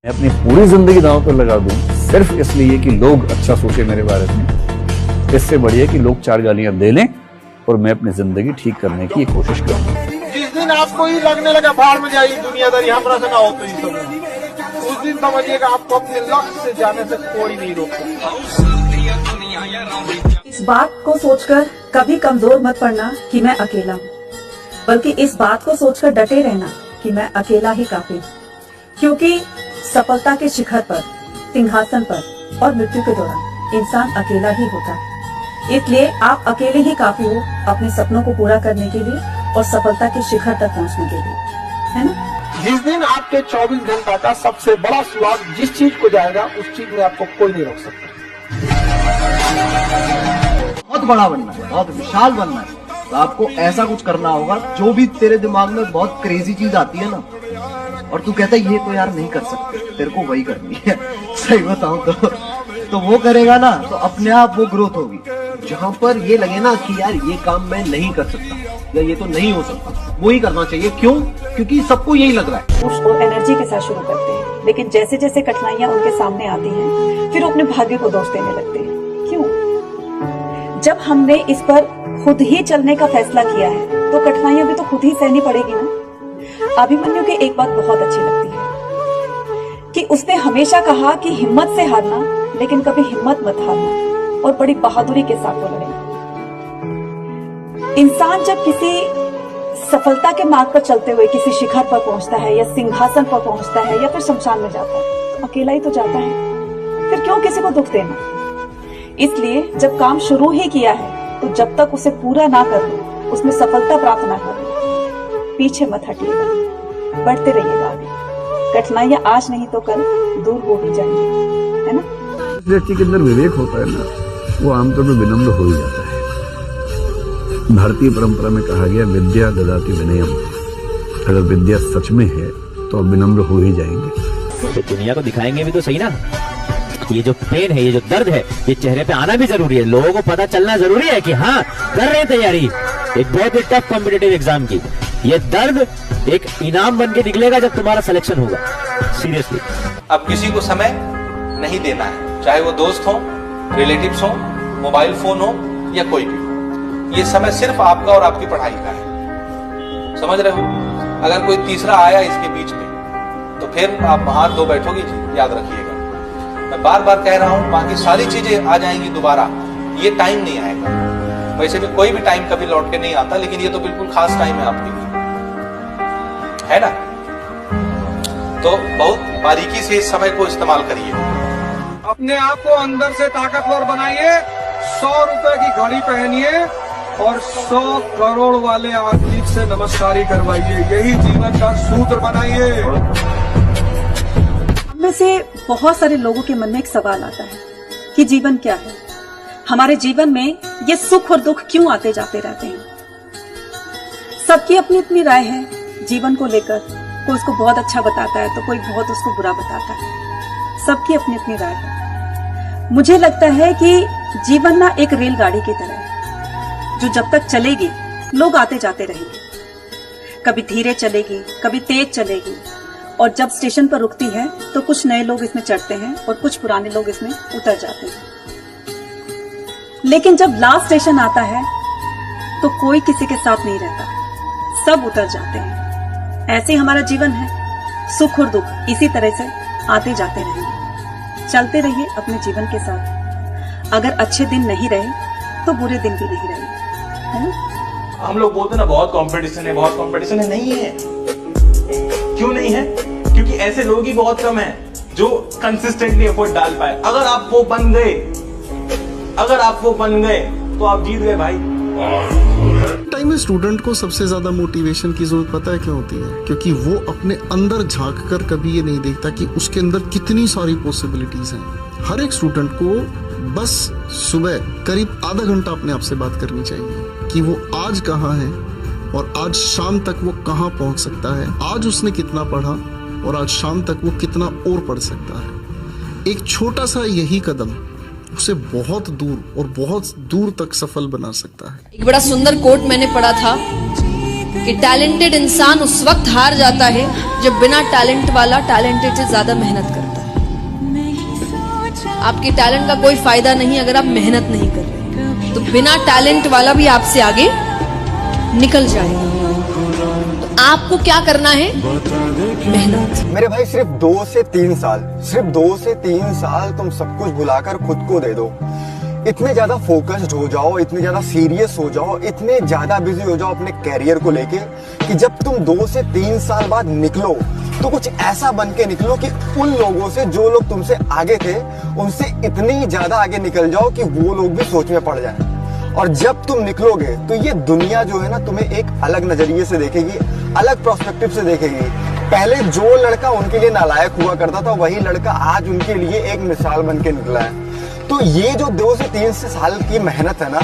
मैं अपनी पूरी जिंदगी दांव पर लगा दूं सिर्फ इसलिए कि लोग अच्छा सोचे मेरे बारे में, इससे बढ़िया कि लोग चार गालियां दे लें और मैं अपनी जिंदगी ठीक करने की कोशिश करूं। जिस दिन आपको ही लगने लगा भाड़ में जाएगी दुनियादारी हमरा से ना हो तो सब उस दिन समझिएगा आपको अपने लक्ष्य से जाने से कोई नहीं रोक सकता। इस बात को सोचकर कभी कमजोर मत पड़ना कि मैं अकेला हूँ, बल्कि इस बात को सोचकर डटे रहना कि मैं अकेला ही काफी हूँ, क्योंकि सफलता के शिखर पर, सिंहासन पर और मृत्यु के दौरान इंसान अकेला ही होता है। इसलिए आप अकेले ही काफी हो अपने सपनों को पूरा करने के लिए और सफलता के शिखर तक पहुंचने के लिए, है ना। जिस दिन आपके 24 घंटा का सबसे बड़ा स्वाद जिस चीज को जाएगा उस चीज में आपको कोई नहीं रोक सकता। बहुत बड़ा बनना है, बहुत विशाल बनना है, तो आपको ऐसा कुछ करना होगा जो भी तेरे दिमाग में बहुत क्रेजी चीज आती है ना, और तू कहता है ये तो यार नहीं कर सकते, तेरे को वही करनी है। सही बताऊं तो वो करेगा ना तो अपने आप वो ग्रोथ होगी। जहाँ पर ये लगे ना कि यार ये काम मैं नहीं कर सकता या ये तो नहीं हो सकता, वो ही करना चाहिए। क्यों? क्योंकि सबको यही लग रहा है। और एनर्जी के साथ शुरू करते हैं, लेकिन जैसे जैसे कठिनाइयां उनके सामने आती हैं, फिर अपने भाग्य को दोष देने लगते हैं। क्यों? जब हमने इस पर खुद ही चलने का फैसला किया है तो कठिनाइयां भी तो खुद ही सहनी पड़ेगी ना। अभिमन्यु की एक बात बहुत अच्छी लगती है कि उसने हमेशा कहा कि हिम्मत से हारना, लेकिन कभी हिम्मत मत हारना, और बड़ी बहादुरी के साथ वो लड़े। इंसान जब किसी सफलता के मार्ग पर चलते हुए किसी शिखर पर पहुंचता है या सिंहासन पर पहुंचता है या फिर शमशान में जाता है, तो अकेला ही तो जाता है। फिर क्यों किसी को दुख देना? इसलिए जब काम शुरू ही किया है तो जब तक उसे पूरा ना कर लो, उसमें सफलता प्राप्त ना कर लो, पीछे मत हटिएगा, बढ़ते रहिएगा आगे। कठिनाइयां आज नहीं तो कल दूर हो ही जाएंगी, है ना। जिस व्यक्ति के अंदर विवेक होता है ना, वो आमतौर पर विनम्र हो ही जाता है। भारतीय परंपरा में कहा गया विद्या ददाति विनयम। अगर विद्या सच में है तो आप विनम्र हो ही जाएंगे। तो दुनिया को दिखाएंगे भी तो सही ना। ये जो पेन है, ये जो दर्द है, ये चेहरे पे आना भी जरूरी है। लोगों को पता चलना जरूरी है कि हाँ कर रहे हैं तैयारी एक बहुत ही टफ कॉम्पिटिटिव एग्जाम की। ये दर्द एक इनाम बन के निकलेगा जब तुम्हारा सिलेक्शन होगा। सीरियसली अब किसी को समय नहीं देना है, चाहे वो दोस्त हो, रिलेटिव्स हो, मोबाइल फोन हो या कोई भी। ये समय सिर्फ आपका और आपकी पढ़ाई का है, समझ रहे हो। अगर कोई तीसरा आया इसके बीच में तो फिर आप हाथ धो बैठोगे जी, याद रखिएगा। मैं बार बार कह रहा हूं, बाकी सारी चीजें आ जाएंगी दोबारा, ये टाइम नहीं आएगा। वैसे भी कोई भी टाइम कभी लौट के नहीं आता, लेकिन ये तो बिल्कुल खास टाइम है आपके लिए, है ना। तो बहुत बारीकी से इस समय को इस्तेमाल करिए। अपने आप को अंदर से ताकतवर बनाइए, 100 रुपए की घड़ी पहनिए और 100 करोड़ वाले आदमी से नमस्कारी करवाइए। यही जीवन का सूत्र बनाइए। में से बहुत सारे लोगों के मन में एक सवाल आता है कि जीवन क्या है, हमारे जीवन में ये सुख और दुख क्यों आते जाते रहते हैं। सबकी अपनी अपनी राय है जीवन को लेकर। कोई उसको बहुत अच्छा बताता है तो कोई बहुत उसको बुरा बताता है। सबकी अपनी अपनी राय है। मुझे लगता है कि जीवन ना एक रेलगाड़ी की तरह है, जो जब तक चलेगी लोग आते जाते रहेंगे। कभी धीरे चलेगी, कभी तेज चलेगी, और जब स्टेशन पर रुकती है तो कुछ नए लोग इसमें चढ़ते हैं और कुछ पुराने लोग इसमें उतर जाते हैं। लेकिन जब लास्ट स्टेशन आता है तो कोई किसी के साथ नहीं रहता, सब उतर जाते हैं। ऐसे हमारा जीवन है, सुख और दुख इसी तरह से आते जाते रहेंगे। चलते रहिए अपने जीवन के साथ। अगर अच्छे दिन नहीं रहे तो बुरे दिन भी नहीं रहे, है ना। हम लोग बोलते ना बहुत कंपटीशन है, बहुत कंपटीशन है। नहीं है। क्यों नहीं है? क्योंकि ऐसे लोग ही बहुत कम हैं जो कंसिस्टेंटली एफर्ट डाल पाए। अगर आप वो बन गए तो आप जीत गए भाई। टाइम में स्टूडेंट को सबसे ज्यादा मोटिवेशन की जरूरत पता है क्यों होती है? क्योंकि वो अपने अंदर झांक कर कभी ये नहीं देखता कि उसके अंदर कितनी सारी पॉसिबिलिटीज हैं। हर एक स्टूडेंट को बस सुबह करीब आधा घंटा अपने आप से बात करनी चाहिए कि वो आज कहाँ है और आज शाम तक वो कहाँ पहुंच सकता है। आज उसने कितना पढ़ा और आज शाम तक वो कितना और पढ़ सकता है। एक छोटा सा यही कदम उसे बहुत दूर और बहुत दूर तक सफल बना सकता है। एक बड़ा सुंदर कोट मैंने पढ़ा था कि टैलेंटेड इंसान उस वक्त हार जाता है जब बिना टैलेंट वाला टैलेंटेड से ज्यादा मेहनत करता है। आपके टैलेंट का कोई फायदा नहीं अगर आप मेहनत नहीं कर रहे, तो बिना टैलेंट वाला भी आपसे आगे निकल जाएगा। तो आपको क्या करना है? मेहनत। मेरे भाई सिर्फ 2 से 3 साल, सिर्फ 2 से 3 साल तुम सब कुछ भुलाकर खुद को दे दो। इतने ज्यादा फोकस्ड हो जाओ, इतने ज्यादा सीरियस हो जाओ, इतने ज्यादा बिजी हो जाओ अपने कैरियर को लेके कि जब तुम 2 से 3 साल बाद निकलो तो कुछ ऐसा बन के निकलो कि उन लोगों से, जो लोग तुमसे आगे थे, उनसे इतनी ज्यादा आगे निकल जाओ कि वो लोग भी सोच में पड़ जाएं। और जब तुम निकलोगे तो ये दुनिया जो है ना तुम्हें एक अलग नजरिए से देखेगी, अलग प्रोस्पेक्टिव से देखेगी। पहले जो लड़का उनके लिए नालायक हुआ करता था, वही लड़का आज उनके लिए एक मिसाल बन के निकला है। तो ये जो 2 से 3 साल की मेहनत है ना,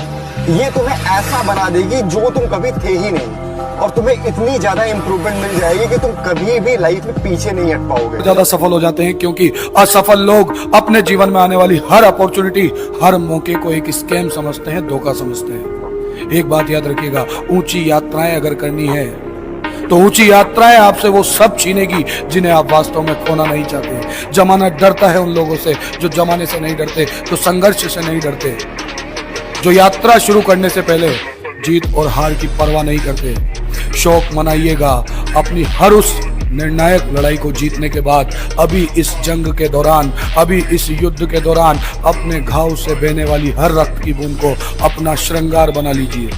ये तुम्हें ऐसा बना देगी जो तुम कभी थे ही नहीं, और तुम्हें इतनी ज्यादा इंप्रूवमेंट मिल जाएगी कि तुम कभी भी लाइफ में पीछे नहीं हट पाओगे। ज्यादा सफल हो जाते हैं क्योंकि असफल लोग अपने जीवन में आने वाली हर अपॉर्चुनिटी, हर मौके को एक स्कैम समझते हैं, धोखा समझते हैं। एक बात याद रखिएगा, ऊंची यात्राएं अगर करनी है तो ऊंची यात्राएं आपसे वो सब छीनेगी जिन्हें आप वास्तव में खोना नहीं चाहते। जमाना डरता है उन लोगों से जो जमाने से नहीं डरते, जो संघर्ष से नहीं डरते, जो यात्रा शुरू करने से पहले जीत और हार की परवाह नहीं करते। शौक मनाइएगा अपनी हर उस निर्णायक लड़ाई को जीतने के बाद। अभी इस जंग के दौरान, अभी इस युद्ध के दौरान अपने घाव से बहने वाली हर रक्त की बूंद को अपना श्रृंगार बना लीजिए।